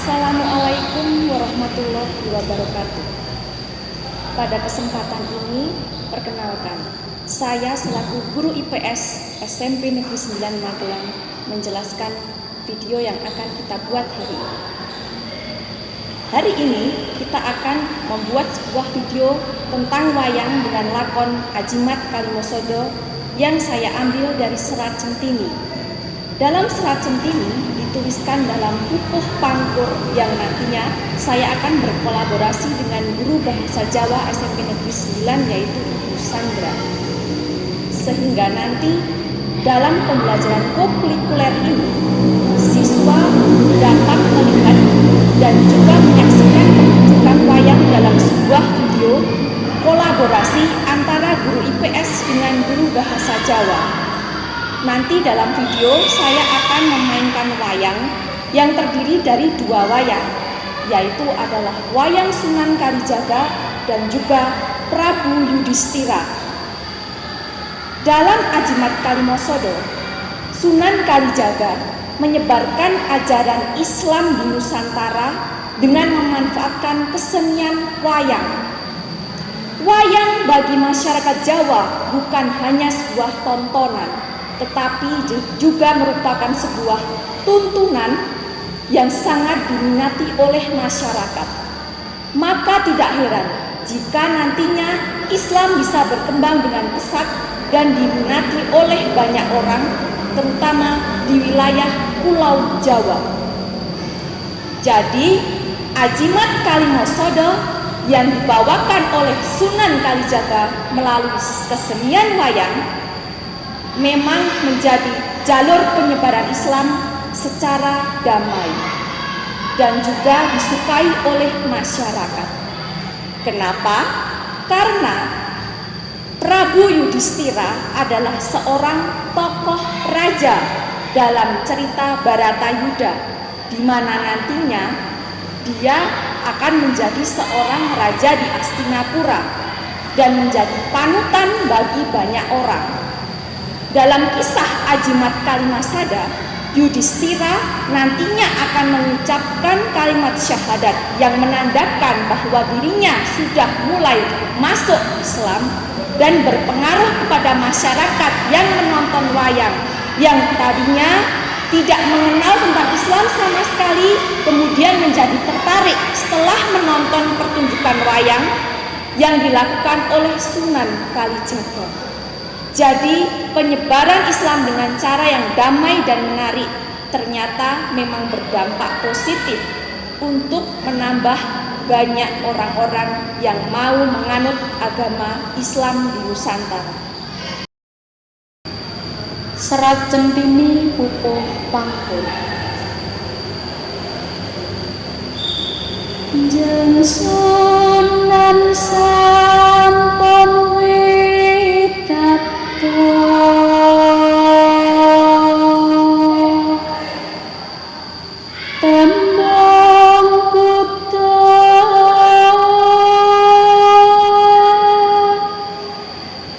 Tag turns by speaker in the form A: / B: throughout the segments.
A: Assalamualaikum warahmatullahi wabarakatuh. Pada kesempatan ini, perkenalkan, saya selaku guru IPS SMP Negeri 9 Magelang menjelaskan video yang akan kita buat hari ini. Hari ini kita akan membuat sebuah video tentang wayang dengan lakon Ajimat Kalimosodo yang saya ambil dari Serat Centini. Dalam Serat Centini dituliskan dalam Pupuh Pangkur yang nantinya saya akan berkolaborasi dengan guru bahasa Jawa SMP Negeri 9 yaitu Ibu Sandra. Sehingga nanti dalam pembelajaran kokurikuler ini siswa dapat melihat dan juga menyaksikan pertunjukan wayang dalam sebuah video kolaborasi antara guru IPS dengan guru bahasa Jawa. Nanti dalam video saya akan memainkan wayang yang terdiri dari dua wayang, yaitu adalah wayang Sunan Kalijaga dan juga Prabu Yudhistira. Dalam Ajimat Kalimosodo, Sunan Kalijaga menyebarkan ajaran Islam di Nusantara dengan memanfaatkan kesenian wayang. Wayang bagi masyarakat Jawa bukan hanya sebuah tontonan, tetapi juga merupakan sebuah tuntunan yang sangat diminati oleh masyarakat. Maka tidak heran jika nantinya Islam bisa berkembang dengan pesat dan diminati oleh banyak orang, terutama di wilayah Pulau Jawa. Jadi, Ajimat Kalimosodo yang dibawakan oleh Sunan Kalijaga melalui kesenian wayang memang menjadi jalur penyebaran Islam secara damai dan juga disukai oleh masyarakat. Kenapa? Karena Prabu Yudhistira adalah seorang tokoh raja dalam cerita Bharatayuda, di mana nantinya dia akan menjadi seorang raja di Hastinapura dan menjadi panutan bagi banyak orang. Dalam kisah Ajimat Kalimasada, Yudhistira nantinya akan mengucapkan kalimat syahadat yang menandakan bahwa dirinya sudah mulai masuk Islam dan berpengaruh kepada masyarakat yang menonton wayang yang tadinya tidak mengenal tentang Islam sama sekali, kemudian menjadi tertarik setelah menonton pertunjukan wayang yang dilakukan oleh Sunan Kalijaga. Jadi penyebaran Islam dengan cara yang damai dan menarik ternyata memang berdampak positif untuk menambah banyak orang-orang yang mau menganut agama Islam di Nusantara. Serat Centini Pupuh Pangkur. Jeng Sunan sampun tembung buta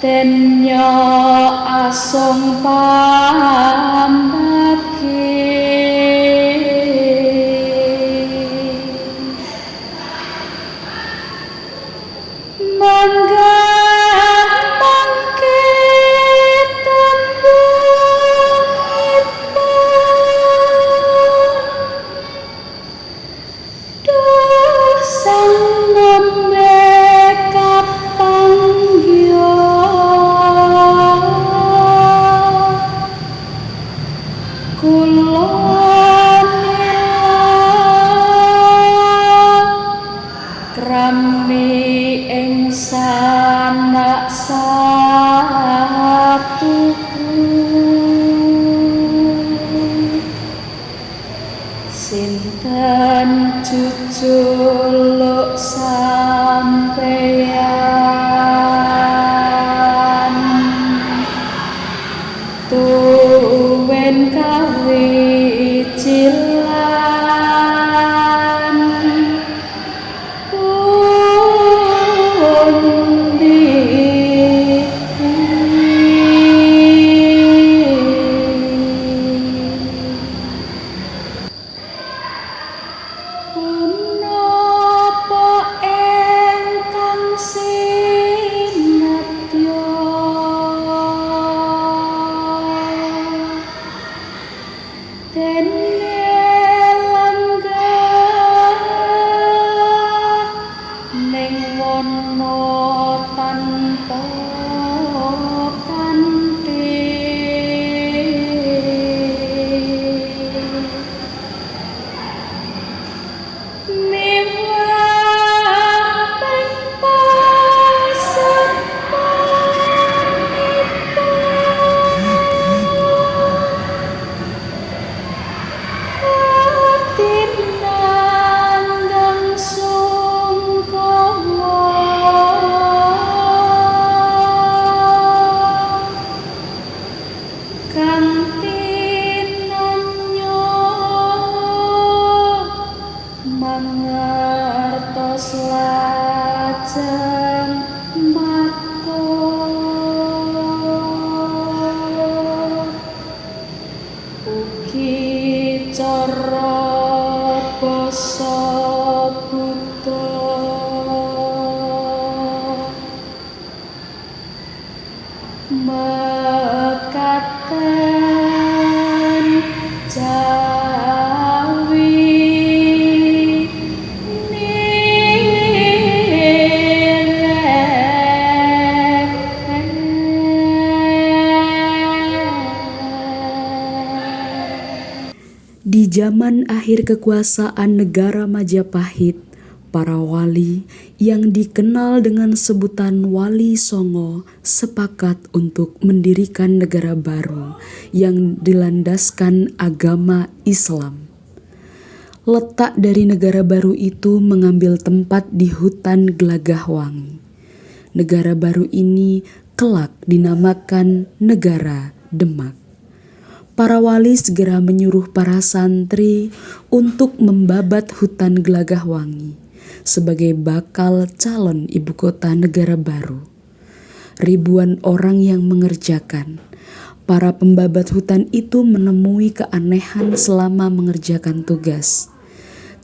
A: tenyo asong pambagi mangga krami ing sanak satuku sinten jujuluk sampeyan tuwen kawijilan Punapa ingkang sinatya dene langgah ning wana tanpa kanthi miwah ping katinandang sungkawa kang tinanya mangertos lajeng matur ugi cara basa Buddha mekaten jawi Di zaman akhir kekuasaan negara Majapahit, para wali yang dikenal dengan sebutan Wali Songo sepakat untuk mendirikan negara baru yang dilandaskan agama Islam. Letak dari negara baru itu mengambil tempat di hutan Gelagahwangi. Negara baru ini kelak dinamakan Negara Demak. Para wali segera menyuruh para santri untuk membabat hutan Gelagahwangi sebagai bakal calon ibu kota negara baru. Ribuan orang yang mengerjakan. Para pembabat hutan itu menemui keanehan selama mengerjakan tugas.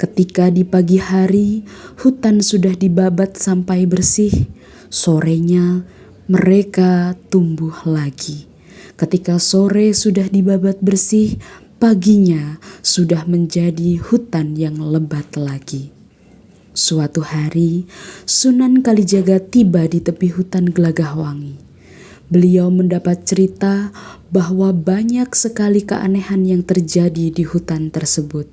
A: Ketika di pagi hari hutan sudah dibabat sampai bersih, sorenya mereka tumbuh lagi. Ketika sore sudah dibabat bersih, paginya sudah menjadi hutan yang lebat lagi. Suatu hari, Sunan Kalijaga tiba di tepi hutan Gelagahwangi. Beliau mendapat cerita bahwa banyak sekali keanehan yang terjadi di hutan tersebut.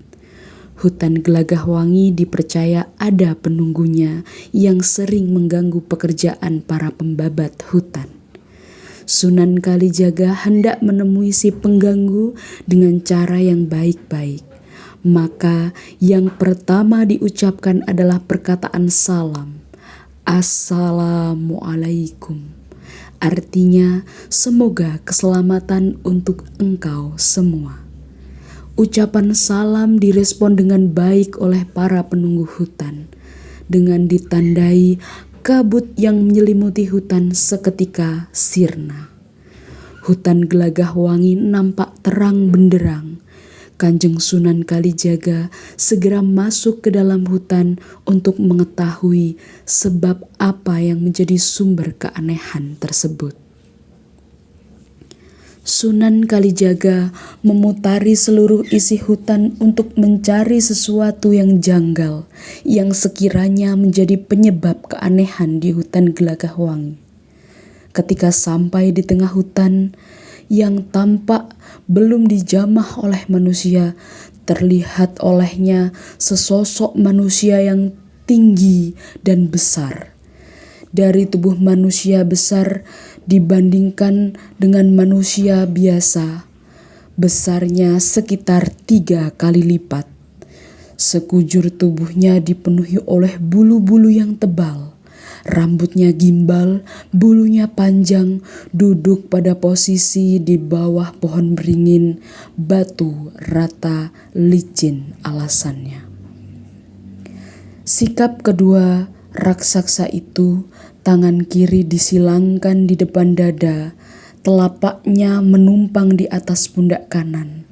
A: Hutan Gelagahwangi dipercaya ada penunggunya yang sering mengganggu pekerjaan para pembabat hutan. Sunan Kalijaga hendak menemui si pengganggu dengan cara yang baik-baik. Maka yang pertama diucapkan adalah perkataan salam. Assalamualaikum. Artinya semoga keselamatan untuk engkau semua. Ucapan salam direspon dengan baik oleh para penunggu hutan. Dengan ditandai kabut yang menyelimuti hutan seketika sirna. Hutan Gelagahwangi nampak terang benderang. Kanjeng Sunan Kalijaga segera masuk ke dalam hutan untuk mengetahui sebab apa yang menjadi sumber keanehan tersebut. Sunan Kalijaga memutari seluruh isi hutan untuk mencari sesuatu yang janggal yang sekiranya menjadi penyebab keanehan di hutan Gelagahwangi. Ketika sampai di tengah hutan yang tampak belum dijamah oleh manusia, terlihat olehnya sesosok manusia yang tinggi dan besar. Dari tubuh manusia besar dibandingkan dengan manusia biasa, besarnya sekitar 3 kali lipat. Sekujur tubuhnya dipenuhi oleh bulu-bulu yang tebal. Rambutnya gimbal, bulunya panjang, duduk pada posisi di bawah pohon beringin, batu rata licin alasannya. Sikap kedua raksasa itu, tangan kiri disilangkan di depan dada, telapaknya menumpang di atas pundak kanan.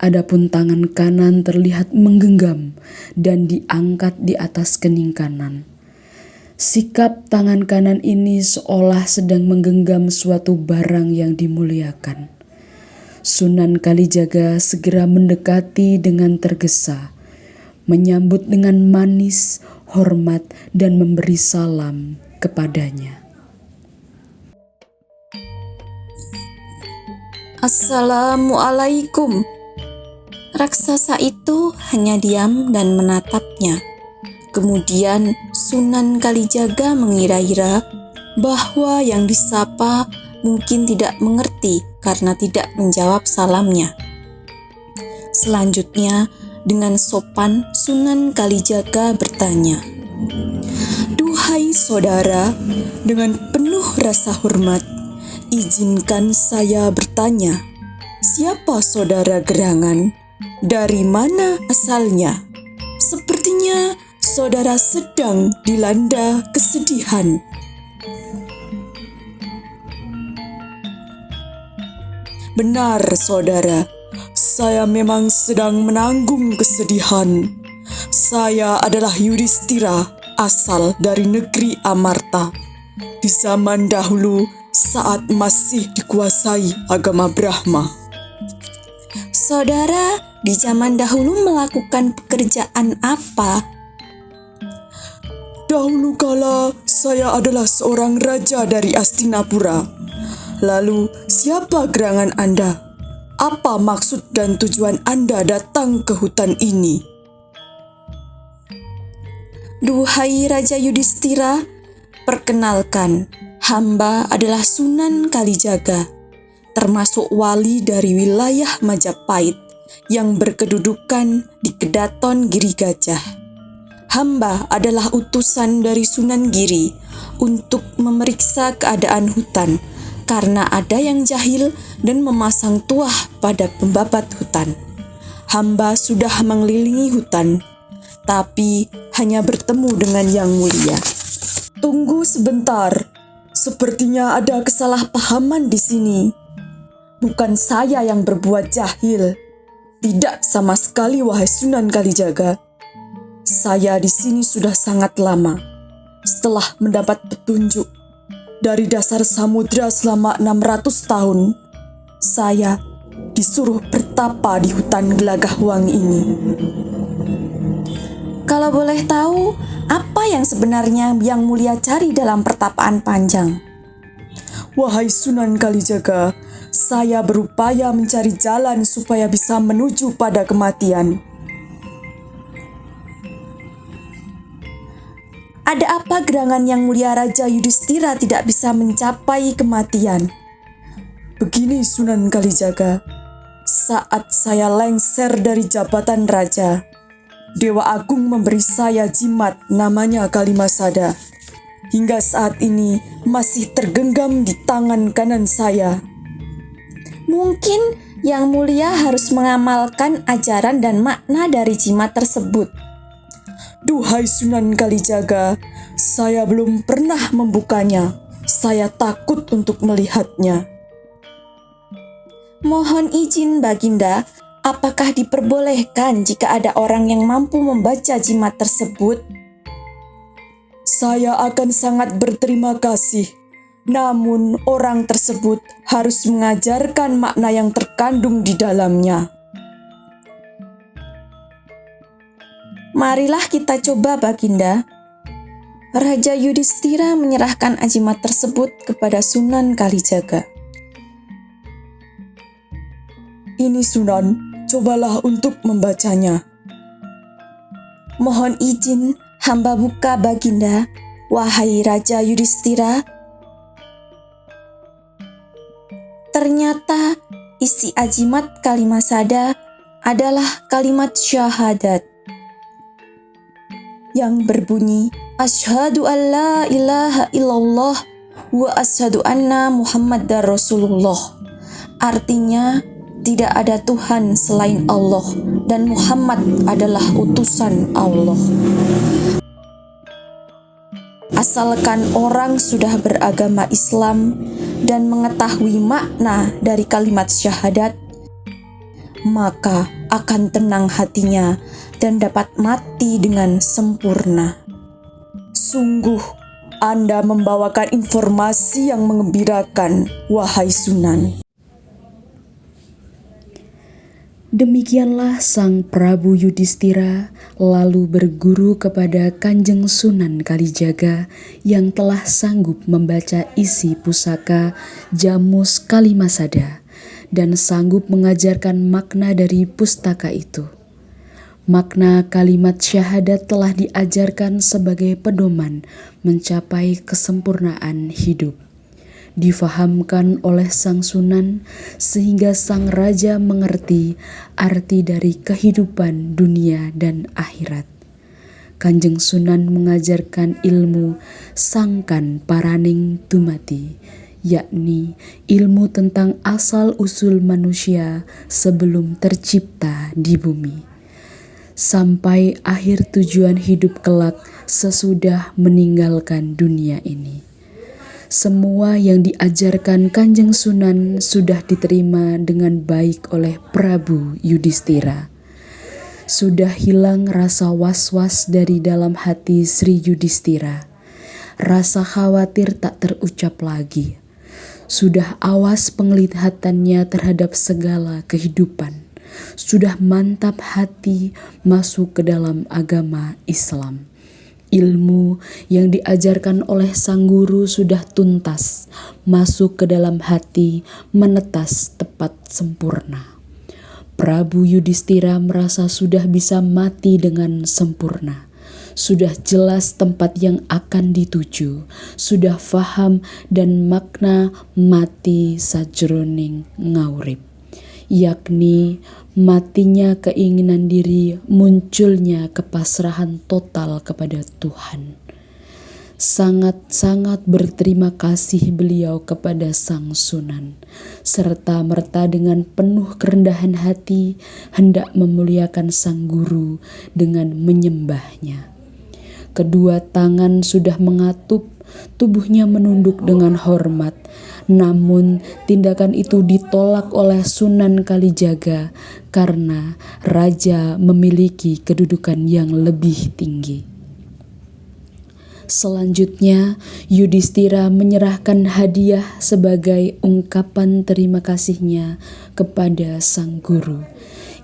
B: Adapun tangan kanan terlihat menggenggam dan diangkat di atas kening kanan. Sikap tangan kanan ini seolah sedang menggenggam suatu barang yang dimuliakan. Sunan Kalijaga segera mendekati dengan tergesa, menyambut dengan manis, hormat, dan memberi salam kepadanya.
A: Assalamualaikum. Raksasa itu hanya diam dan menatapnya. Kemudian Sunan Kalijaga mengira-ira bahwa yang disapa mungkin tidak mengerti karena tidak menjawab salamnya. Selanjutnya, dengan sopan Sunan Kalijaga bertanya, "Duhai saudara, dengan penuh rasa hormat, izinkan saya bertanya, siapa saudara gerangan? Dari mana asalnya? Sepertinya saudara sedang dilanda kesedihan."
C: "Benar, saudara. Saya memang sedang menanggung kesedihan. Saya adalah Yudhistira, asal dari negeri Amarta. Di zaman dahulu, saat masih dikuasai agama Brahma."
A: "Saudara di zaman dahulu melakukan pekerjaan apa?"
C: "Dahulu kala, saya adalah seorang raja dari Astinapura. Lalu, siapa gerangan Anda? Apa maksud dan tujuan Anda datang ke hutan ini?"
A: "Duhai Raja Yudhistira, perkenalkan, hamba adalah Sunan Kalijaga, termasuk wali dari wilayah Majapahit yang berkedudukan di Kedaton Giri Gajah. Hamba adalah utusan dari Sunan Giri untuk memeriksa keadaan hutan karena ada yang jahil dan memasang tuah pada pembabat hutan. Hamba sudah mengelilingi hutan, tapi hanya bertemu dengan Yang Mulia."
C: "Tunggu sebentar. Sepertinya ada kesalahpahaman di sini. Bukan saya yang berbuat jahil. Tidak sama sekali, wahai Sunan Kalijaga. Saya di sini sudah sangat lama. Setelah mendapat petunjuk dari dasar samudra selama 600 tahun, saya disuruh bertapa di hutan Gelagahwang ini."
A: "Kalau boleh tahu, apa yang sebenarnya Yang Mulia cari dalam pertapaan panjang?"
C: "Wahai Sunan Kalijaga, saya berupaya mencari jalan supaya bisa menuju pada kematian."
A: "Ada apa gerangan Yang Mulia Raja Yudhistira tidak bisa mencapai kematian?"
C: "Begini Sunan Kalijaga, saat saya lengser dari jabatan raja, Dewa Agung memberi saya jimat namanya Kalimasada. Hingga saat ini masih tergenggam di tangan kanan saya."
A: "Mungkin Yang Mulia harus mengamalkan ajaran dan makna dari jimat tersebut."
C: "Duhai Sunan Kalijaga, saya belum pernah membukanya. Saya takut untuk melihatnya."
A: "Mohon izin Baginda, apakah diperbolehkan jika ada orang yang mampu membaca jimat tersebut?"
C: "Saya akan sangat berterima kasih. Namun orang tersebut harus mengajarkan makna yang terkandung di dalamnya."
A: "Marilah kita coba Baginda." Raja Yudhistira menyerahkan ajimat tersebut kepada Sunan Kalijaga.
C: "Ini Sunan, cobalah untuk membacanya."
A: "Mohon izin, hamba buka Baginda." "Wahai Raja Yudhistira, ternyata isi ajimat Kalimasada adalah kalimat syahadat yang berbunyi, Asyhadu an la ilaha illallah wa asyhadu anna Muhammadar Rasulullah. Artinya, tidak ada Tuhan selain Allah dan Muhammad adalah utusan Allah. Asalkan orang sudah beragama Islam dan mengetahui makna dari kalimat syahadat,
C: maka akan tenang hatinya dan dapat mati dengan sempurna. Sungguh, Anda membawakan informasi yang menggembirakan, wahai Sunan.
B: Demikianlah sang Prabu Yudhistira lalu berguru kepada Kanjeng Sunan Kalijaga yang telah sanggup membaca isi pusaka Jamus Kalimasada dan sanggup mengajarkan makna dari pustaka itu. Makna kalimat syahadat telah diajarkan sebagai pedoman mencapai kesempurnaan hidup. Difahamkan oleh sang Sunan sehingga sang raja mengerti arti dari kehidupan dunia dan akhirat. Kanjeng Sunan mengajarkan ilmu sangkan paraning dumati, yakni ilmu tentang asal-usul manusia sebelum tercipta di bumi, sampai akhir tujuan hidup kelak sesudah meninggalkan dunia ini. Semua yang diajarkan Kanjeng Sunan sudah diterima dengan baik oleh Prabu Yudhistira. Sudah hilang rasa was-was dari dalam hati Sri Yudhistira. Rasa khawatir tak terucap lagi. Sudah awas penglihatannya terhadap segala kehidupan. Sudah mantap hati masuk ke dalam agama Islam. Ilmu yang diajarkan oleh sang guru sudah tuntas masuk ke dalam hati, menetas tepat sempurna. Prabu Yudhistira merasa sudah bisa mati dengan sempurna. Sudah jelas tempat yang akan dituju, sudah faham dan makna mati sajroning ngaurip, yakni matinya keinginan diri, munculnya kepasrahan total kepada Tuhan. Sangat-sangat berterima kasih beliau kepada sang Sunan, serta merta dengan penuh kerendahan hati hendak memuliakan sang guru dengan menyembahnya. Kedua tangan sudah mengatup, tubuhnya menunduk dengan hormat. Namun tindakan itu ditolak oleh Sunan Kalijaga karena raja memiliki kedudukan yang lebih tinggi. Selanjutnya, Yudhistira menyerahkan hadiah sebagai ungkapan terima kasihnya kepada sang guru.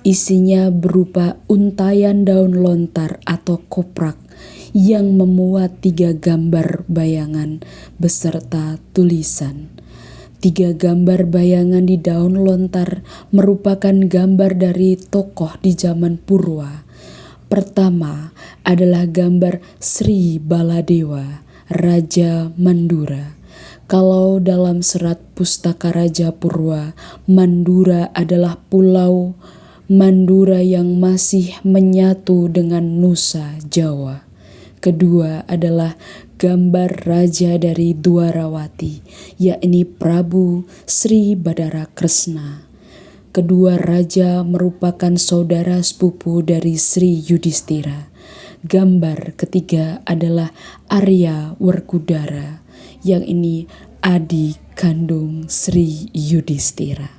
B: Isinya berupa untayan daun lontar atau koprak yang memuat 3 gambar bayangan beserta tulisan. 3 gambar bayangan di daun lontar merupakan gambar dari tokoh di zaman Purwa. Pertama adalah gambar Sri Baladewa, Raja Mandura. Kalau dalam serat Pustaka Raja Purwa, Mandura adalah pulau Mandura yang masih menyatu dengan Nusa Jawa. Kedua adalah gambar raja dari Dwarawati, yakni Prabu Sri Badara Kresna. Kedua raja merupakan saudara sepupu dari Sri Yudhistira. Gambar ketiga adalah Arya Werkudara, yang ini adik kandung Sri Yudhistira.